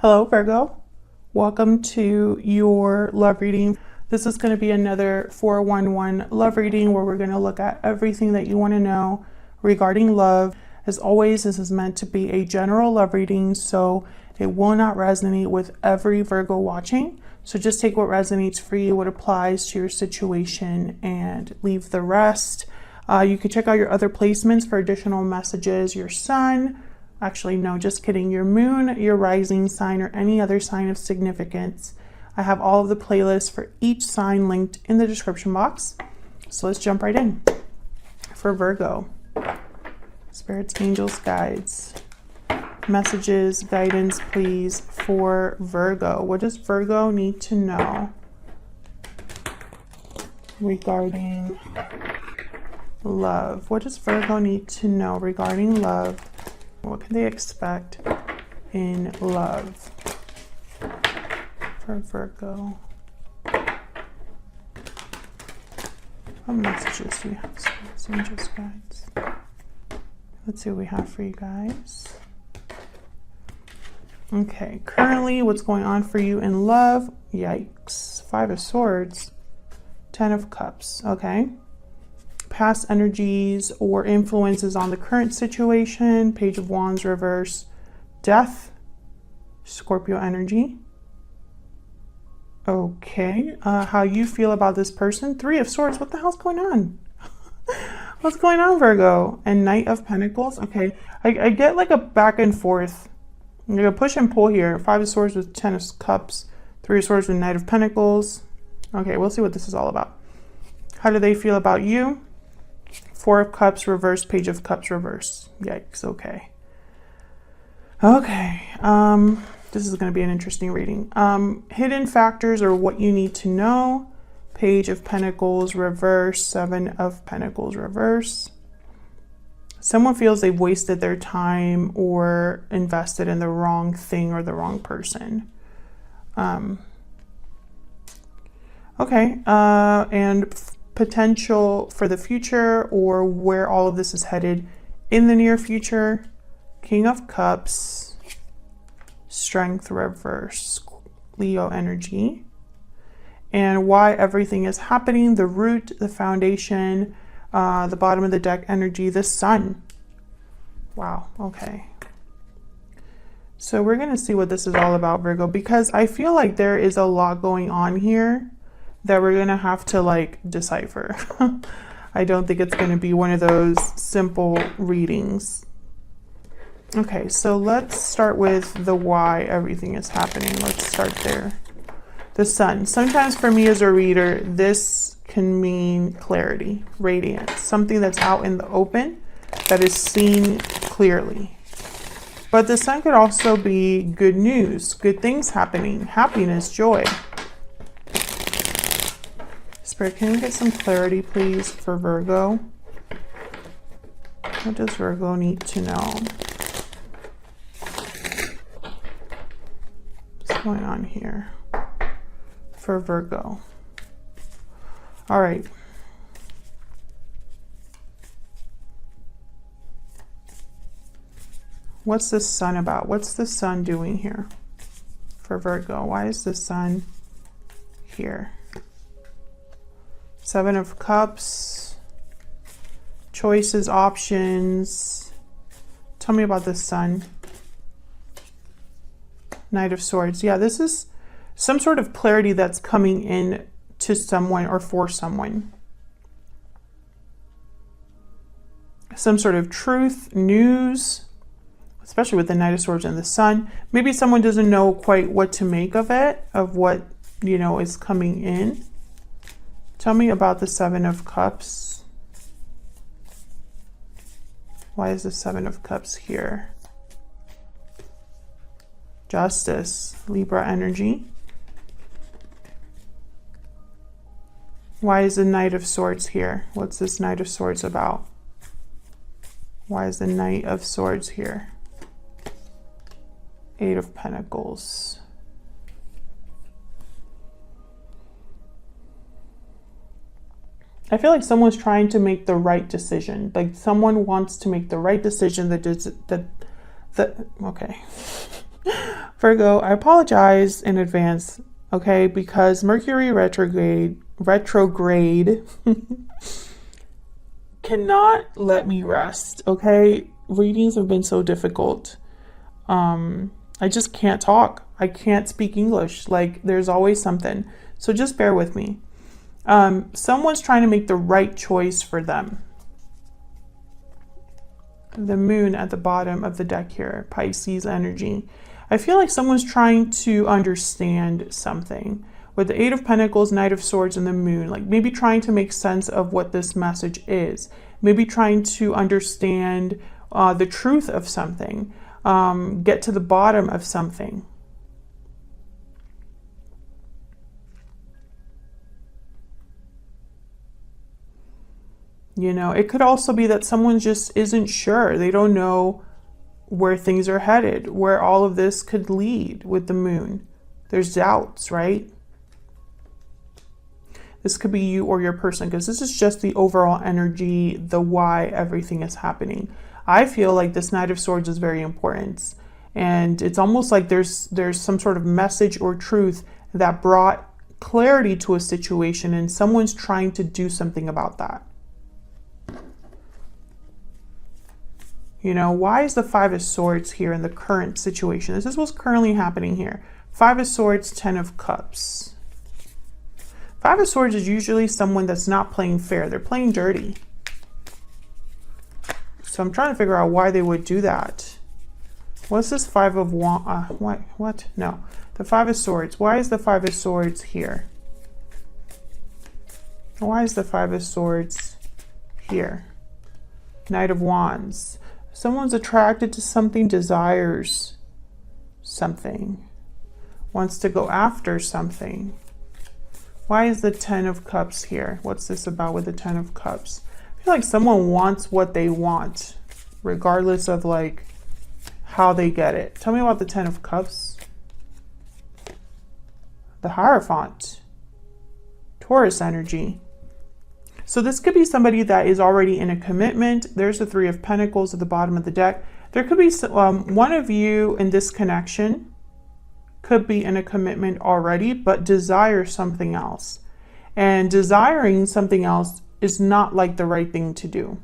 Hello, Virgo. Welcome to your love reading. This is going to be another 411 love reading where we're going to look at everything that you want to know regarding love. As always, this is meant to be a general love reading, so it will not resonate with every Virgo watching. So just take what resonates for you, what applies to your situation, and leave the rest. You can check out your other placements for additional messages, your sun. Actually, no, just kidding. Your moon, your rising sign, or any other sign of significance. I have all of the playlists for each sign linked in the description box. So let's jump right in. For Virgo, spirits, angels, guides, messages, guidance, please, for Virgo. What does Virgo need to know regarding love? What does Virgo need to know regarding love? What can they expect in love for Virgo? What messages do we have? Spirits, angels, guides. Let's see what we have for you guys. Okay, currently what's going on for you in love? Yikes. 5 of Swords, 10 of Cups. Okay. Past energies or influences on the current situation. Page of Wands reverse, Death, Scorpio energy. Okay, how you feel about this person? 3 of Swords. What the hell's going on? What's going on, Virgo? And Knight of Pentacles. Okay, I get like a back and forth. I'm gonna push and pull here. 5 of Swords with 10 of Cups. 3 of Swords with Knight of Pentacles. Okay, we'll see what this is all about. How do they feel about you? 4 of Cups reverse, Page of Cups reverse. Yikes. Okay. Okay. This is going to be an interesting reading. Hidden factors or what you need to know. Page of Pentacles reverse, 7 of Pentacles reverse. Someone feels they've wasted their time or invested in the wrong thing or the wrong person. Okay. And potential for the future or where all of this is headed in the near future. King of Cups, Strength reverse, Leo energy, and why everything is happening, the root, the foundation, the bottom of the deck energy, the Sun. Wow. Okay, so we're going to see what this is all about, Virgo, because I feel like there is a lot going on here that we're going to have to like decipher. I don't think it's going to be one of those simple readings. Okay, so let's start with the why everything is happening. Let's start there. The Sun. Sometimes for me as a reader, this can mean clarity, radiance, something that's out in the open that is seen clearly. But the Sun could also be good news, good things happening, happiness, joy. Spirit, can you get some clarity, please, for Virgo? What does Virgo need to know? What's going on here for Virgo? All right. What's the Sun about? What's the Sun doing here for Virgo? Why is the Sun here? 7 of Cups, choices, options. Tell me about the Sun. Knight of Swords. Yeah, this is some sort of clarity that's coming in to someone or for someone. Some sort of truth, news, especially with the Knight of Swords and the Sun. Maybe someone doesn't know quite what to make of it, of what, you know, is coming in. Tell me about the 7 of Cups. Why is the 7 of Cups here? Justice, Libra energy. Why is the Knight of Swords here? What's this Knight of Swords about? Why is the Knight of Swords here? 8 of Pentacles. I feel like someone's trying to make the right decision. Like someone wants to make the right decision okay. Virgo, I apologize in advance, okay? Because Mercury retrograde cannot let me rest, okay? Readings have been so difficult. I just can't talk. I can't speak English. Like, there's always something. So just bear with me. Someone's trying to make the right choice for them. The moon at the bottom of the deck here, Pisces energy. I feel like someone's trying to understand something. With the Eight of Pentacles, Knight of Swords, and the moon, like maybe trying to make sense of what this message is. Maybe trying to understand the truth of something. Get to the bottom of something. You know, it could also be that someone just isn't sure. They don't know where things are headed, where all of this could lead with the moon. There's doubts, right? This could be you or your person, because this is just the overall energy, the why everything is happening. I feel like this Knight of Swords is very important. And it's almost like there's some sort of message or truth that brought clarity to a situation, and someone's trying to do something about that. You know, why is the Five of Swords here in the current situation? This is what's currently happening here. Five of Swords, Ten of Cups. Five of Swords is usually someone that's not playing fair. They're playing dirty. So I'm trying to figure out why they would do that. What's this Five of Wands? What? No. The Five of Swords. Why is the Five of Swords here? Why is the Five of Swords here? Knight of Wands. Someone's attracted to something, desires something, wants to go after something. Why is the Ten of Cups here? What's this about with the Ten of Cups? I feel like someone wants what they want, regardless of like how they get it. Tell me about the Ten of Cups. The Hierophant. Taurus energy. So this could be somebody that is already in a commitment. There's the Three of Pentacles at the bottom of the deck. There could be one of you in this connection could be in a commitment already, but desire something else. And desiring something else is not like the right thing to do.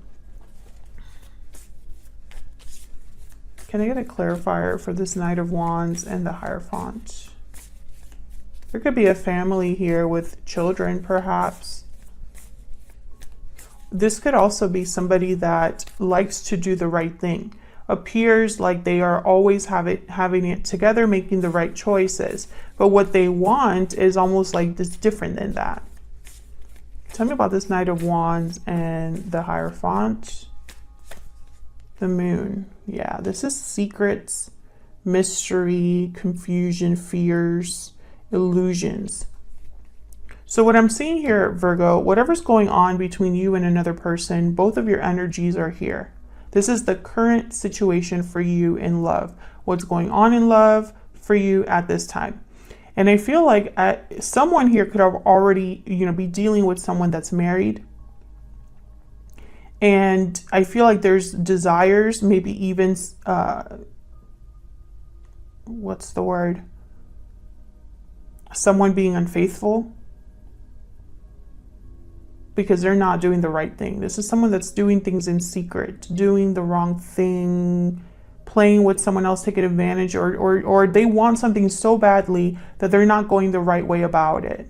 Can I get a clarifier for this Knight of Wands and the Hierophant? There could be a family here with children, perhaps. This could also be somebody that likes to do the right thing. Appears like they are always having it together, making the right choices. But what they want is almost like this different than that. Tell me about this Knight of Wands and the Hierophant. The moon. Yeah, this is secrets, mystery, confusion, fears, illusions. So what I'm seeing here, Virgo, whatever's going on between you and another person, both of your energies are here. This is the current situation for you in love. What's going on in love for you at this time. And I feel like someone here could have already, be dealing with someone that's married. And I feel like there's desires, maybe even, what's the word? Someone being unfaithful. Because they're not doing the right thing. This is someone that's doing things in secret, doing the wrong thing, playing with someone else, taking advantage, or they want something so badly that they're not going the right way about it.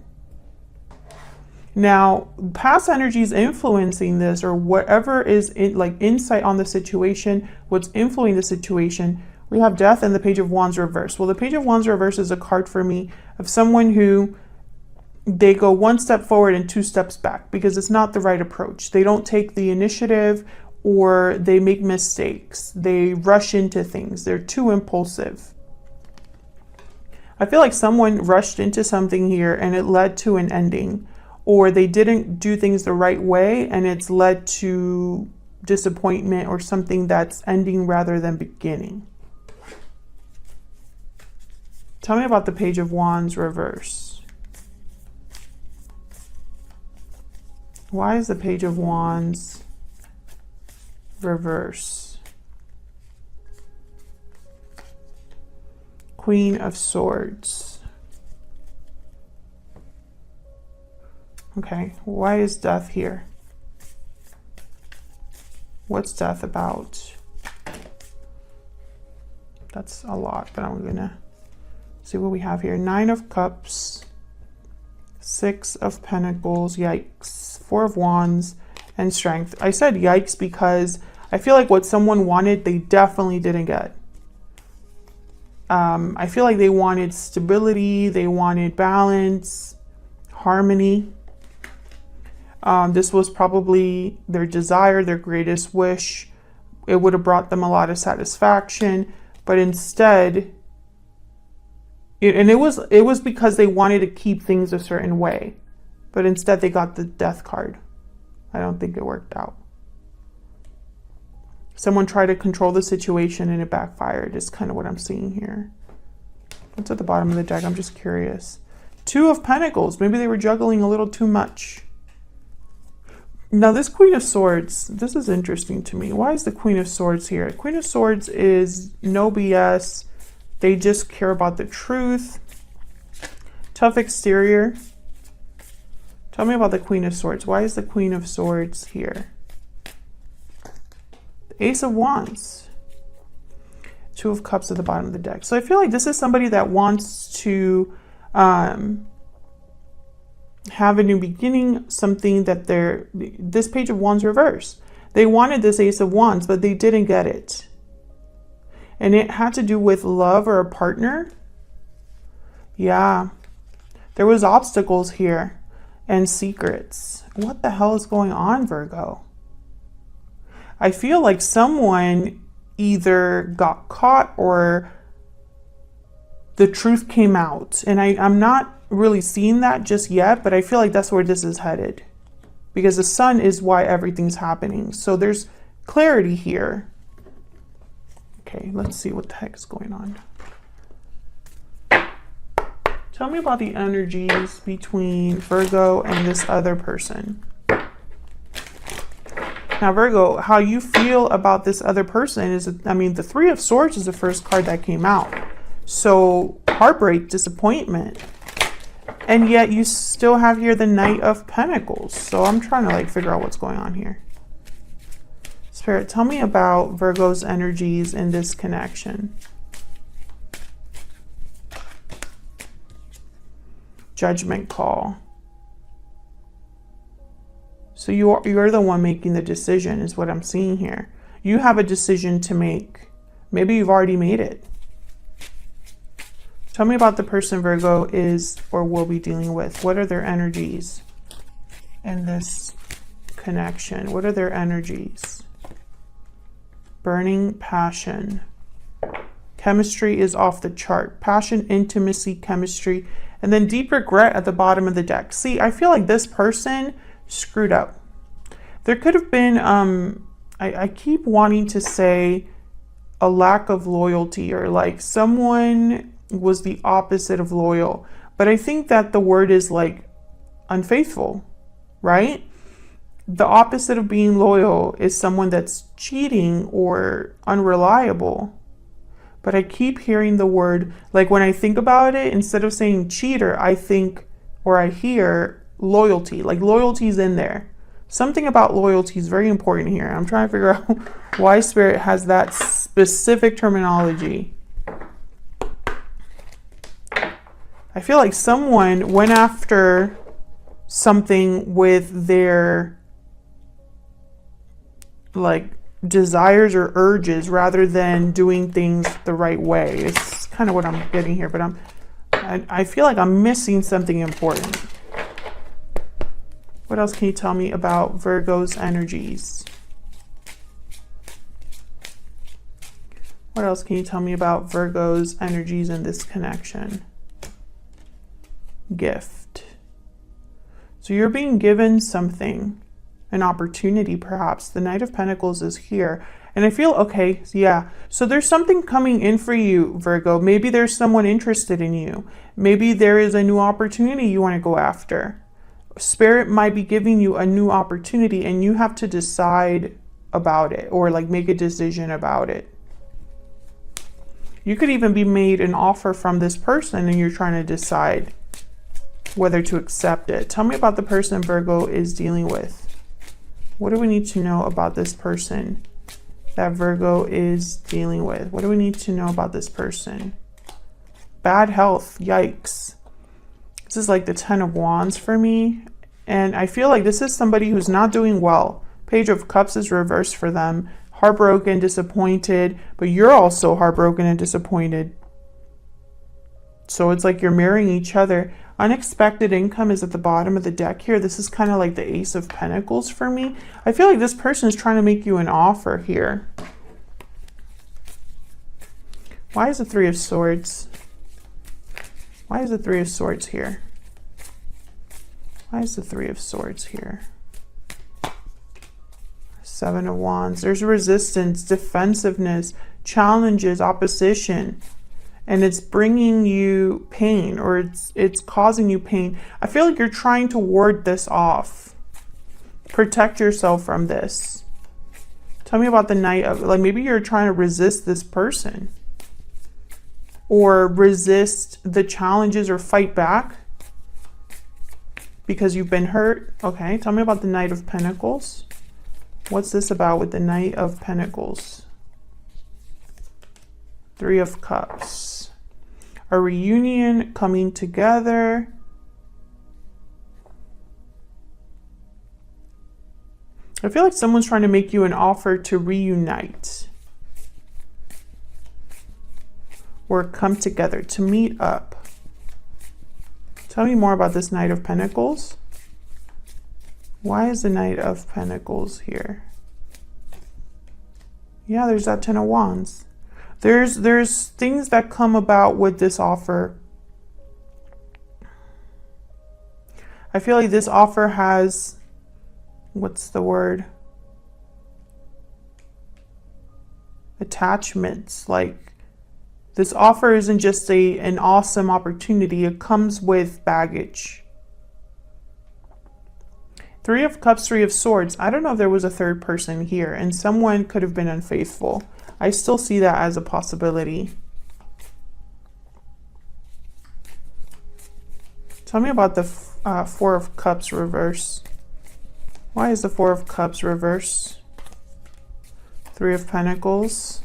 Now, past energies influencing this, or whatever is insight on the situation, what's influencing the situation, we have Death and the Page of Wands reverse. Well, the Page of Wands reverse is a card for me of someone who they go one step forward and two steps back because it's not the right approach. They don't take the initiative, or they make mistakes. They rush into things. They're too impulsive. I feel like someone rushed into something here and it led to an ending, or they didn't do things the right way and it's led to disappointment or something that's ending rather than beginning. Tell me about the Page of Wands reverse. Why is the Page of Wands reverse? Queen of Swords. Okay, why is death here? What's death about? That's a lot, but I'm gonna see what we have here. 9 of Cups, 6 of Pentacles, yikes, 4 of Wands, and Strength. I said yikes because I feel like what someone wanted, they definitely didn't get. I feel like they wanted stability, they wanted balance, harmony. This was probably their desire, their greatest wish. It would have brought them a lot of satisfaction, but instead, it was because they wanted to keep things a certain way, but instead they got the Death card. I don't think it worked out. Someone tried to control the situation and it backfired, is kind of what I'm seeing here. What's at the bottom of the deck? I'm just curious. 2 of Pentacles. Maybe they were juggling a little too much. Now this Queen of Swords, this is interesting to me. Why is the Queen of Swords here? Queen of Swords is no BS. They just care about the truth. Tough exterior. Tell me about the Queen of Swords. Why is the Queen of Swords here? The Ace of Wands. 2 of Cups at the bottom of the deck. So I feel like this is somebody that wants to have a new beginning, something that this Page of Wands reversed. They wanted this Ace of Wands, but they didn't get it. And it had to do with love or a partner. Yeah. There was obstacles here and secrets. What the hell is going on, Virgo? I feel like someone either got caught or the truth came out. And I'm not really seeing that just yet, but I feel like that's where this is headed. Because the sun is why everything's happening. So there's clarity here. Okay, let's see what the heck is going on. Tell me about the energies between Virgo and this other person. Now, Virgo, how you feel about this other person is, I mean, the 3 of Swords is the first card that came out. So heartbreak, disappointment. And yet you still have here the Knight of Pentacles. So I'm trying to figure out what's going on here. Spirit, tell me about Virgo's energies in this connection. Judgment call. So you're the one making the decision is what I'm seeing here. You have a decision to make. Maybe you've already made it. Tell me about the person Virgo is or will be dealing with. What are their energies in this connection? What are their energies? Burning passion. Chemistry is off the chart. Passion, intimacy, chemistry, and then deep regret at the bottom of the deck. See, I feel like this person screwed up. There could have been, I keep wanting to say a lack of loyalty or someone was the opposite of loyal. But I think that the word is unfaithful, right? The opposite of being loyal is someone that's cheating or unreliable. But I keep hearing the word, when I think about it, instead of saying cheater, I think or I hear loyalty. Loyalty's in there. Something about loyalty is very important here. I'm trying to figure out why Spirit has that specific terminology. I feel like someone went after something with their desires or urges rather than doing things the right way. It's kind of what I'm getting here, but I feel like I'm missing something important. What else can you tell me about Virgo's energies? What else can you tell me about Virgo's energies in this connection? Gift. So you're being given something, an opportunity perhaps. The Knight of Pentacles is here. And I feel, okay, yeah. So there's something coming in for you, Virgo. Maybe there's someone interested in you. Maybe there is a new opportunity you want to go after. Spirit might be giving you a new opportunity and you have to decide about it or make a decision about it. You could even be made an offer from this person and you're trying to decide whether to accept it. Tell me about the person Virgo is dealing with. What do we need to know about this person that Virgo is dealing with? What do we need to know about this person? Bad health, yikes. This is like the 10 of Wands for me. And I feel like this is somebody who's not doing well. Page of Cups is reversed for them. Heartbroken, disappointed, but you're also heartbroken and disappointed. So it's like you're marrying each other. Unexpected income is at the bottom of the deck here. This is kind of like the Ace of Pentacles for me. I feel like this person is trying to make you an offer here. Why is the Three of Swords? Why is the Three of Swords here? Why is the Three of Swords here? Seven of Wands. There's resistance, defensiveness, challenges, opposition. And it's bringing you pain, or it's causing you pain. I feel like you're trying to ward this off. Protect yourself from this. Tell me about the Knight of, like maybe you're trying to resist this person. Or resist the challenges or fight back because you've been hurt. Okay, tell me about the Knight of Pentacles. What's this about with the Knight of Pentacles? Three of Cups. A reunion, coming together. I feel like someone's trying to make you an offer to reunite. Or come together, to meet up. Tell me more about this Knight of Pentacles. Why is the Knight of Pentacles here? Yeah, there's that Ten of Wands. There's things that come about with this offer. I feel like this offer has, what's the word? Attachments. Like this offer isn't just an awesome opportunity. It comes with baggage. Three of Cups, Three of Swords. I don't know if there was a third person here and someone could have been unfaithful. I still see that as a possibility. Tell me about the Four of Cups reverse. Why is the Four of Cups reverse? Three of Pentacles.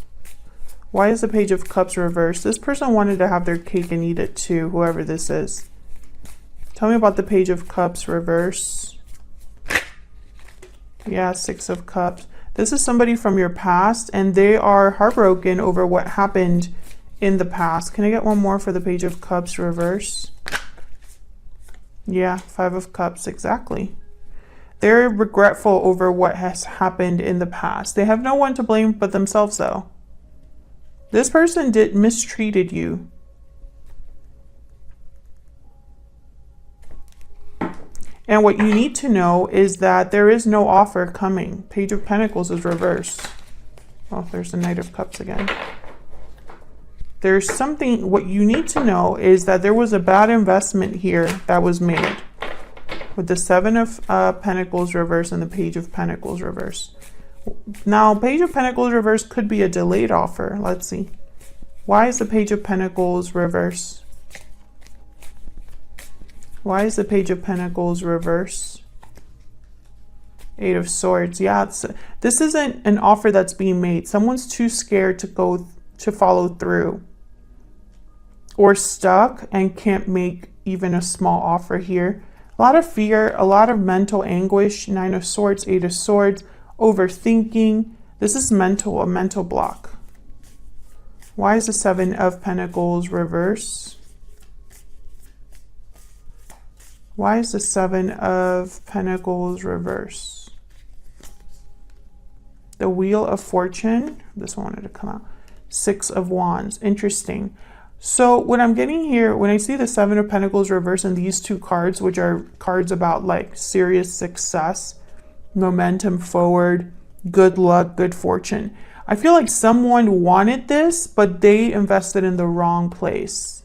Why is the Page of Cups reverse? This person wanted to have their cake and eat it too, whoever this is. Tell me about the Page of Cups reverse. Yeah, Six of Cups. This is somebody from your past and they are heartbroken over what happened in the past. Can I get one more for the Page of Cups reverse? Yeah, Five of Cups, exactly. They're regretful over what has happened in the past. They have no one to blame but themselves though. This person mistreated you. And what you need to know is that there is no offer coming. Page of Pentacles is reversed. Oh, there's the Knight of Cups again. There's something, what you need to know is that there was a bad investment here that was made. With the Seven of Pentacles reverse and the Page of Pentacles reverse. Now, Page of Pentacles reverse could be a delayed offer. Let's see. Why is the Page of Pentacles reverse? Why is the Page of Pentacles reverse? Eight of Swords. Yeah, this isn't an offer that's being made. Someone's too scared to follow through. Or stuck and can't make even a small offer here. A lot of fear, a lot of mental anguish. Nine of Swords, Eight of Swords, overthinking. This is a mental block. Why is the Seven of Pentacles reverse? Why is the Seven of Pentacles reverse? The Wheel of Fortune. This one wanted to come out. Six of Wands. Interesting. So what I'm getting here, when I see the Seven of Pentacles reverse and these two cards, which are cards about like serious success, momentum forward, good luck, good fortune. I feel like someone wanted this, but they invested in the wrong place.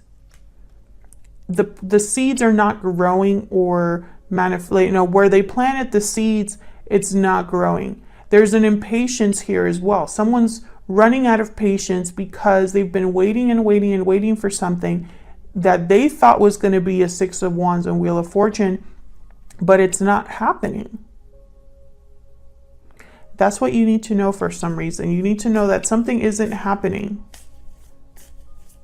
The seeds are not growing or manifesting. Where they planted the seeds, it's not growing. There's an impatience here as well. Someone's running out of patience because they've been waiting and waiting and waiting for something that they thought was going to be a Six of Wands and Wheel of Fortune, but it's not happening. That's what you need to know for some reason. You need to know that something isn't happening.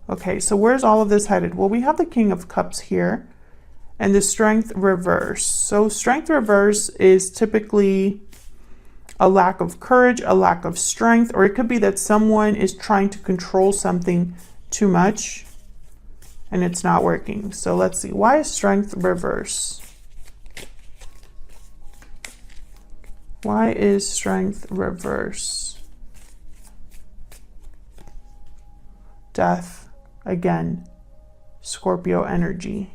Okay, so where's all of this headed? Well, we have the King of Cups here and the Strength reverse. So Strength reverse is typically a lack of courage, a lack of strength, or it could be that someone is trying to control something too much and it's not working. So let's see, why is Strength reverse? Why is Strength reverse? Death, again, Scorpio energy.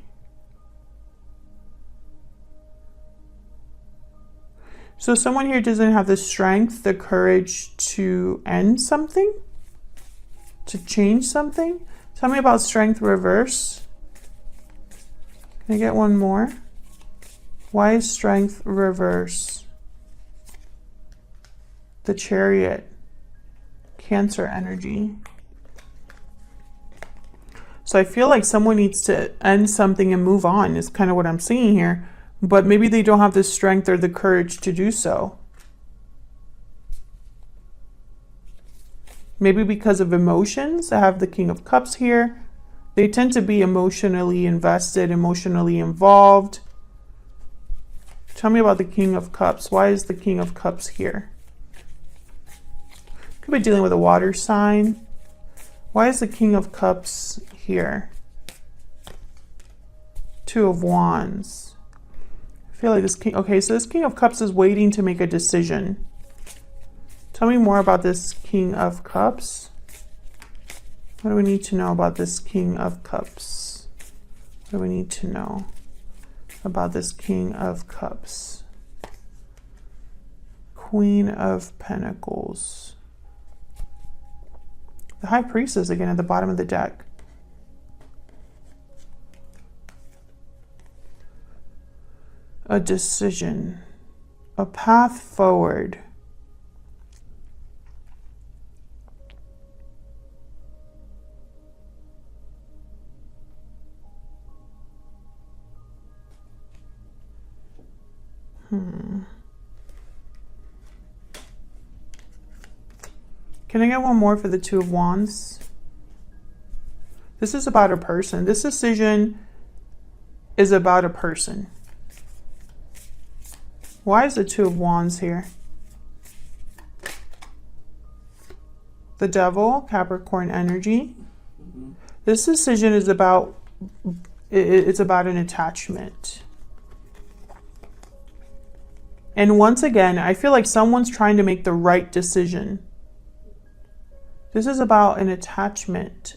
So someone here doesn't have the strength, the courage to end something, to change something. Tell me about Strength reverse. Can I get one more? Why is Strength reverse? The Chariot, Cancer energy. So I feel like someone needs to end something and move on is kind of what I'm seeing here. But maybe they don't have the strength or the courage to do so. Maybe because of emotions. I have the King of Cups here. They tend to be emotionally invested, emotionally involved. Tell me about the King of Cups. Why is the King of Cups here? Could be dealing with a water sign. Why is the King of Cups here? Two of Wands. I feel like this king, okay, so this King of Cups is waiting to make a decision. Tell me more about this King of Cups. What do we need to know about this King of Cups? What do we need to know about this King of Cups? Queen of Pentacles. The High Priestess again at the bottom of the deck. A decision, a path forward. Can I get one more for the Two of Wands? This is about a person. This decision is about a person. Why is the Two of Wands here? The Devil, Capricorn energy. This decision is about, it's about an attachment. And once again, I feel like someone's trying to make the right decision. This is about an attachment.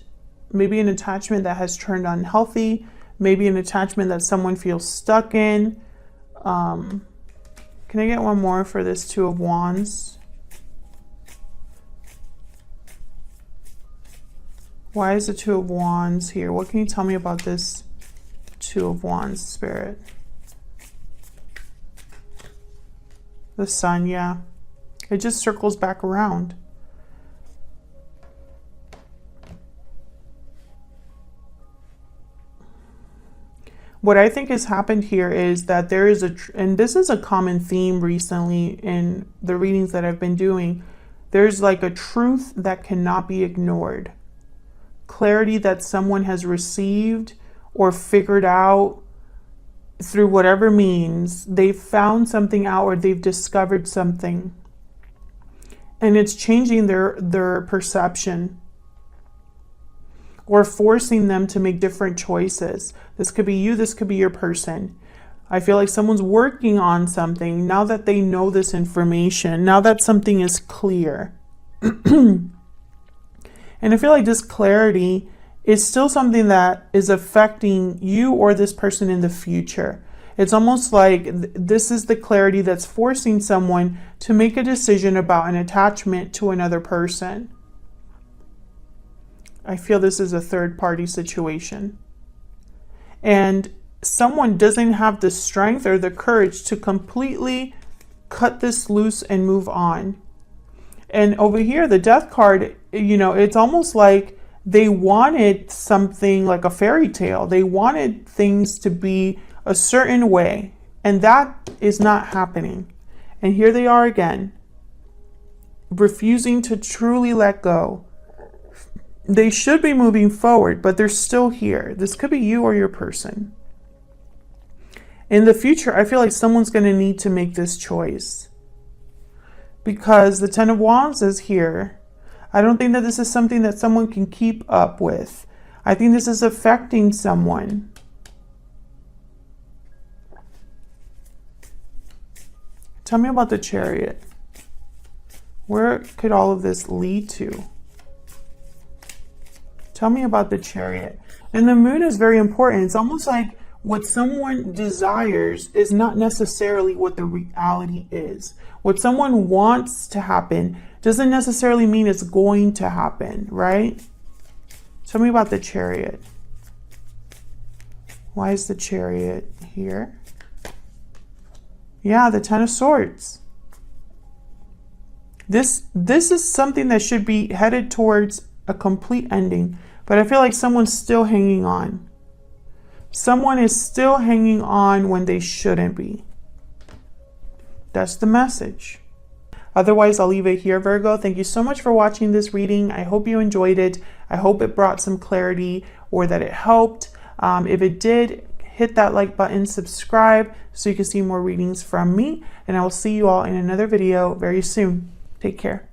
Maybe an attachment that has turned unhealthy. Maybe an attachment that someone feels stuck in. Can I get one more for this Two of Wands? Why is the Two of Wands here? What can you tell me about this Two of Wands, Spirit? The Sun, yeah. It just circles back around. What I think has happened here is that there is and this is a common theme recently in the readings that I've been doing, there's like a truth that cannot be ignored. Clarity that someone has received or figured out through whatever means. They've found something out or they've discovered something. And it's changing their perception, or forcing them to make different choices. This could be you, this could be your person. I feel like someone's working on something now that they know this information, now that something is clear. And I feel like this clarity is still something that is affecting you or this person in the future. It's almost like this is the clarity that's forcing someone to make a decision about an attachment to another person. I feel this is a third-party situation. And someone doesn't have the strength or the courage to completely cut this loose and move on. And over here, the Death card, you know, it's almost like they wanted something like a fairy tale. They wanted things to be a certain way, and that is not happening. And here they are again, refusing to truly let go. They should be moving forward, but they're still here. This could be you or your person. In the future, I feel like someone's going to need to make this choice, because the Ten of Wands is here. I don't think that this is something that someone can keep up with. I think this is affecting someone. Tell me about the Chariot. Where could all of this lead to? Tell me about the Chariot. And the Moon is very important. It's almost like what someone desires is not necessarily what the reality is. What someone wants to happen doesn't necessarily mean it's going to happen, right? Tell me about the Chariot. Why is the Chariot here? Yeah, the Ten of Swords. This is something that should be headed towards a complete ending, but I feel like someone's still hanging on. Someone is still hanging on when they shouldn't be. That's the message. Otherwise, I'll leave it here, Virgo. Thank you so much for watching this reading. I hope you enjoyed it. I hope it brought some clarity or that it helped. If it did, hit that like button, subscribe so you can see more readings from me, and I will see you all in another video very soon. Take care.